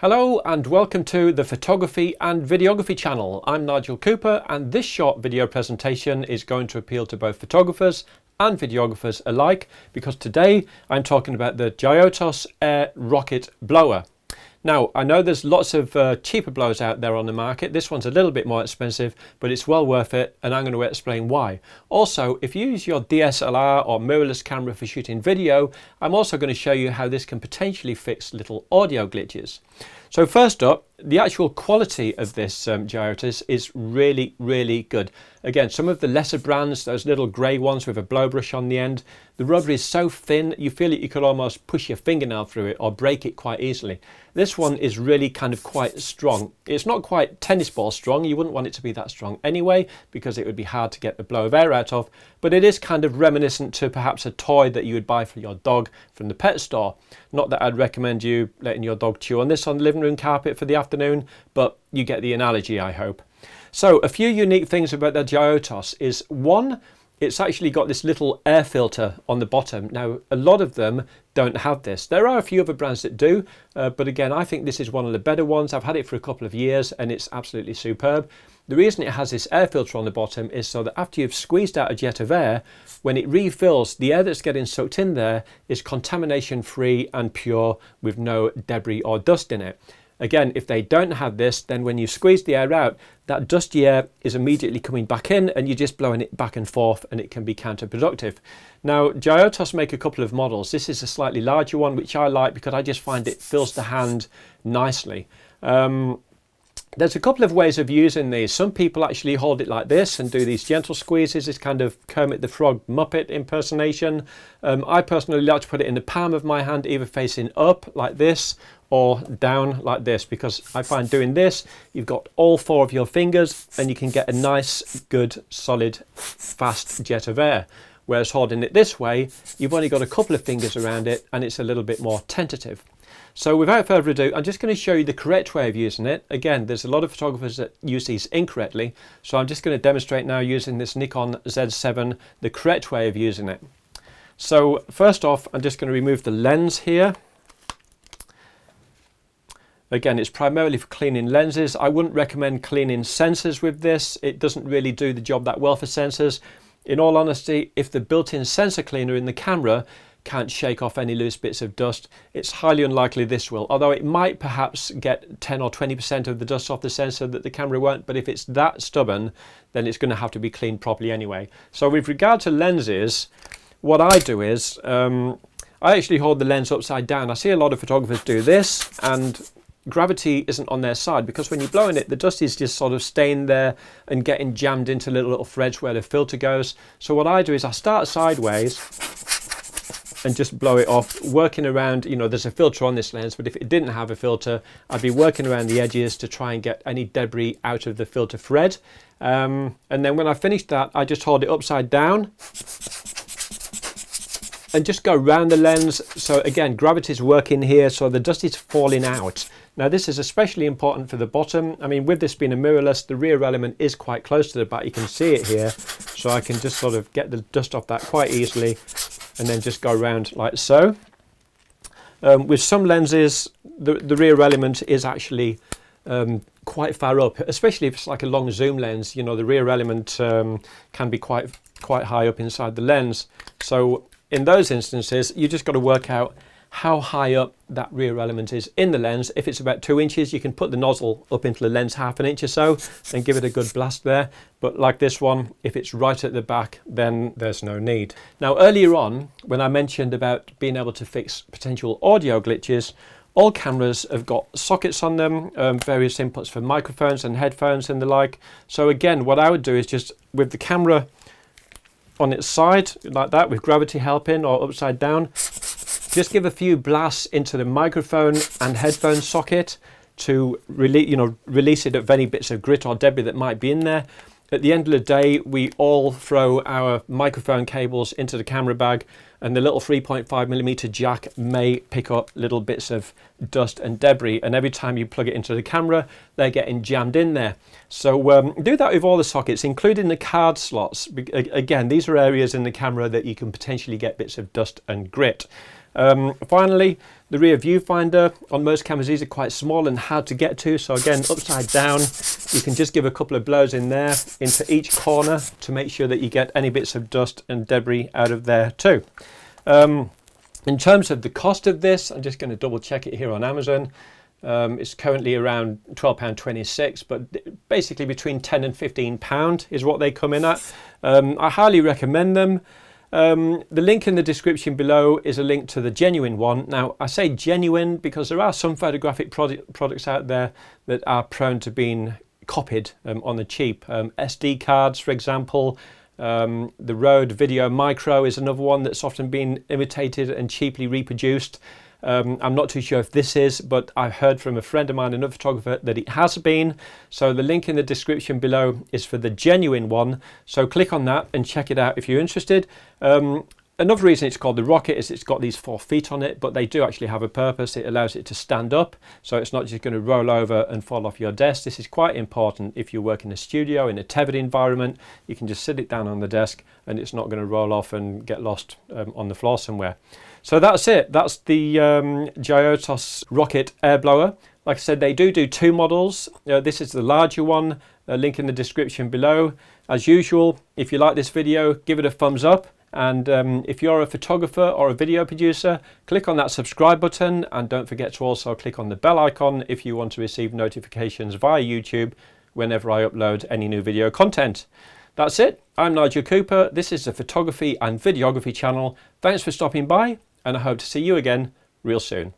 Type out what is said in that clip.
Hello and welcome to the Photography and Videography channel. I'm Nigel Cooper and this short video presentation is going to appeal to both photographers and videographers alike because today I'm talking about the Giottos Air Rocket Blower. Now, I know there's lots of cheaper blowers out there on the market. This one's a little bit more expensive, but it's well worth it, and I'm going to explain why. Also, if you use your DSLR or mirrorless camera for shooting video, I'm also going to show you how this can potentially fix little audio glitches. So first up, the actual quality of this Giottos is really good. Again, some of the lesser brands, those little grey ones with a blow brush on the end, the rubber is so thin you feel that you could almost push your fingernail through it or break it quite easily. This one is really kind of quite strong. It's not quite tennis ball strong, you wouldn't want it to be that strong anyway because it would be hard to get the blow of air out of, but it is kind of reminiscent to perhaps a toy that you would buy for your dog from the pet store. Not that I'd recommend you letting your dog chew on this on the living room carpet for the afternoon, but you get the analogy, I hope. So a few unique things about the Giottos is one, it's actually got this little air filter on the bottom. Now, a lot of them don't have this. There are a few other brands that do, but again, I think this is one of the better ones. I've had it for a couple of years and it's absolutely superb. The reason it has this air filter on the bottom is so that after you've squeezed out a jet of air, when it refills, the air that's getting sucked in there is contamination free and pure with no debris or dust in it. Again, if they don't have this, then when you squeeze the air out, that dusty air is immediately coming back in and you're just blowing it back and forth and it can be counterproductive. Now, Giottos make a couple of models. This is a slightly larger one, which I like because I just find it fills the hand nicely. There's a couple of ways of using these. Some people actually hold it like this and do these gentle squeezes, this kind of Kermit the Frog Muppet impersonation. I personally like to put it in the palm of my hand, either facing up like this or down like this, because I find doing this, you've got all four of your fingers and you can get a nice, good, solid, fast jet of air. Whereas holding it this way, you've only got a couple of fingers around it and it's a little bit more tentative. So without further ado, I'm just going to show you the correct way of using it. Again, there's a lot of photographers that use these incorrectly, so I'm just going to demonstrate now using this Nikon Z7, the correct way of using it. So first off, I'm just going to remove the lens here. Again, it's primarily for cleaning lenses. I wouldn't recommend cleaning sensors with this. It doesn't really do the job that well for sensors. In all honesty, if the built-in sensor cleaner in the camera can't shake off any loose bits of dust, it's highly unlikely this will, although it might perhaps get 10 or 20% of the dust off the sensor that the camera won't, but if it's that stubborn, then it's going to have to be cleaned properly anyway. So with regard to lenses, what I do is, I actually hold the lens upside down. I see a lot of photographers do this, and gravity isn't on their side because when you're blowing it, the dust is just sort of staying there and getting jammed into little threads where the filter goes. So what I do is I start sideways and just blow it off, working around, you know, there's a filter on this lens, but if it didn't have a filter, I'd be working around the edges to try and get any debris out of the filter thread. And then when I finish that, I just hold it upside down and just go around the lens. So again, gravity's working here, so the dust is falling out. Now this is especially important for the bottom. I mean, with this being a mirrorless, the rear element is quite close to the back. You can see it here, so I can just sort of get the dust off that quite easily and then just go around like so. With some lenses, the rear element is actually quite far up, especially if it's like a long zoom lens. You know, the rear element can be quite high up inside the lens. So in those instances, you just got to work out how high up that rear element is in the lens. If it's about 2 inches, you can put the nozzle up into the lens half an inch or so and give it a good blast there. But like this one, if it's right at the back, then there's no need. Now, earlier on, when I mentioned about being able to fix potential audio glitches, all cameras have got sockets on them, various inputs for microphones and headphones and the like. So again, what I would do is just with the camera on its side like that, with gravity helping, or upside down, just give a few blasts into the microphone and headphone socket to release it of any bits of grit or debris that might be in there. At the end of the day, we all throw our microphone cables into the camera bag, and the little 3.5mm jack may pick up little bits of dust and debris, and every time you plug it into the camera, they're getting jammed in there. So do that with all the sockets, including the card slots. Again, these are areas in the camera that you can potentially get bits of dust and grit. Finally, the rear viewfinder. On most cameras these are quite small and hard to get to, so again, upside down, you can just give a couple of blows in there into each corner to make sure that you get any bits of dust and debris out of there too. In terms of the cost of this, I'm just going to double check it here on Amazon. It's currently around £12.26, but basically between £10 and £15 is what they come in at. I highly recommend them. The link in the description below is a link to the genuine one. Now, I say genuine because there are some photographic products out there that are prone to being copied on the cheap. SD cards, for example. The Rode Video Micro is another one that's often been imitated and cheaply reproduced. I'm not too sure if this is, but I've heard from a friend of mine, another photographer, that it has been. So the link in the description below is for the genuine one. So click on that and check it out if you're interested. Another reason it's called the Rocket is it's got these 4 feet on it, but they do actually have a purpose. It allows it to stand up, so it's not just going to roll over and fall off your desk. This is quite important if you work in a studio, in a tethered environment. You can just sit it down on the desk and it's not going to roll off and get lost on the floor somewhere. So that's it. That's the Giottos Rocket air blower. Like I said, they do 2 models. This is the larger one, link in the description below. As usual, if you like this video, give it a thumbs up. And if you're a photographer or a video producer, click on that subscribe button, and don't forget to also click on the bell icon if you want to receive notifications via YouTube whenever I upload any new video content. That's it. I'm Nigel Cooper. This is the photography and videography channel. Thanks for stopping by, and I hope to see you again real soon.